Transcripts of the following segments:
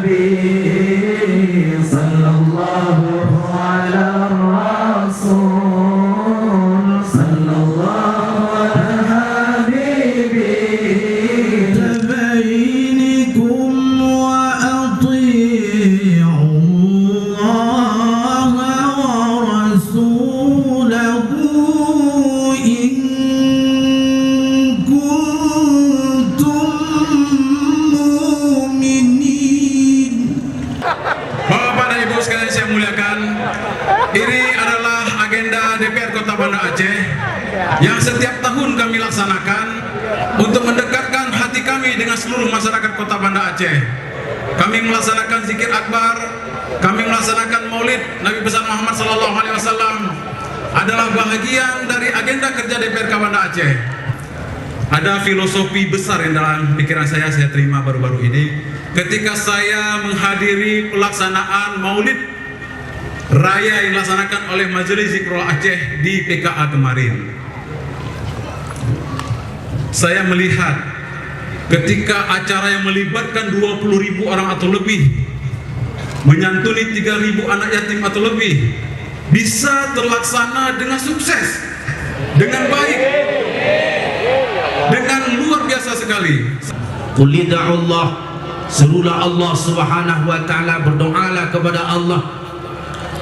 النبي صلى الله على الرسول صلى الله على حبيبي تبينكم وأطيعوا الله ورسوله إن كنتم مؤمنين. Bapak dan Ibu sekalian saya muliakan, ini adalah agenda DPR Kota Banda Aceh yang setiap tahun kami laksanakan untuk mendekatkan hati kami dengan seluruh masyarakat Kota Banda Aceh. Kami melaksanakan zikir akbar, kami melaksanakan maulid Nabi besar Muhammad SAW adalah bahagian dari agenda kerja DPRK Banda Aceh. Ada filosofi besar yang dalam pikiran saya terima baru-baru ini ketika saya menghadiri pelaksanaan maulid raya yang dilaksanakan oleh Majelis Zikrul Aceh di PKA kemarin. Saya melihat ketika acara yang melibatkan 20.000 orang atau lebih, menyantuni 3.000 anak yatim atau lebih, bisa terlaksana dengan sukses, dengan baik, dengan luar biasa sekali. Qul Allah, serulah Allah Subhanahu wa taala, berdoalah kepada Allah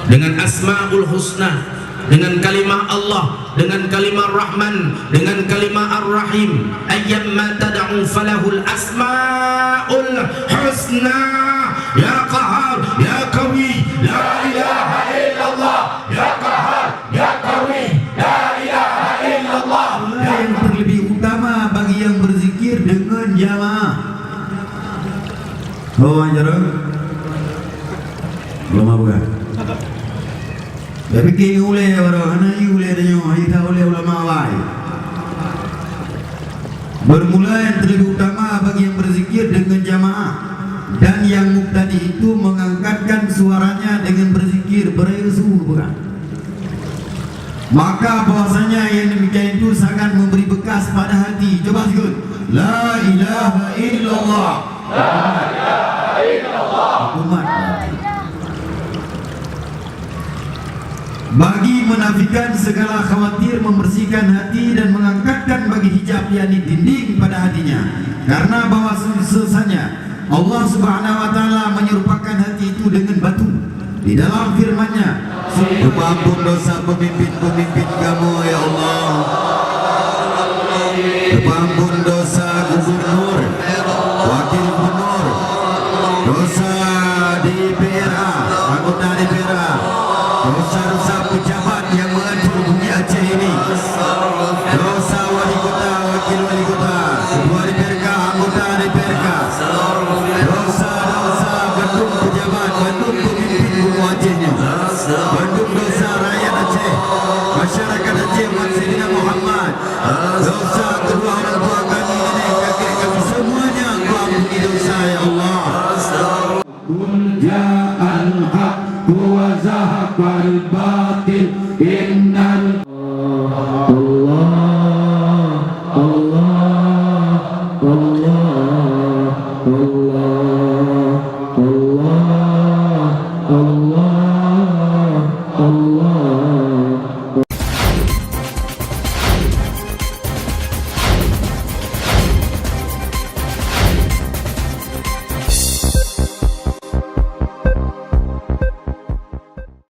dengan asmaul husna, dengan kalimah Allah, dengan kalimah Rahman, dengan kalimah Ar-Rahim. Ayyamma tad'u falahul asmaul husna. Ya Qahhar, Ya Qawi, la ilaha illallah. Ya Qahhar, Ya Qawi, la ilaha illallah. yang terlebih utama bagi yang berzikir dengan jamaah. Oh, anjara. Belum apa kan? Tapi kini oleh orang anak ini oleh dia, kita oleh ulama lain. Bermula yang terlebih utama bagi yang berzikir dengan jamaah, dan yang muqtadi itu mengangkatkan suaranya dengan berzikir berisu, bukan? Maka bahwasanya yang demikian itu sangat memberi bekas pada hati. Coba sebut la ilaha illallah. La ilaha illallah. Umat bagi menafikan segala khawatir, membersihkan hati dan mengangkatkan bagi hijab yakni dinding pada hatinya. Karena bahwa sesungguhnya Allah Subhanahu wa taala menyerupakan hati itu dengan batu di dalam firman-Nya, ampun dosa pemimpin-pemimpin kamu ya Allah, ampun dosa gubernur, wakil gubernur, dosa DPRA, anggota DPRA, dosa-dosa pejabat yang mengatur bumi Aceh ini, dosa wali kota, wakil wali kota, ketua DPRK, anggota DPRK, dosa-dosa bandung pejabat, bandung pemimpin bumi Acehnya, bandung dosa rakyat Aceh, masyarakat Aceh, umat Sayyidina Muhammad, dosa kedua orang tua kami, nenek kakek kami, semuanya Engkau ampuni dosa ya Allah. Qul ja'al haq wa zahaqal batil innal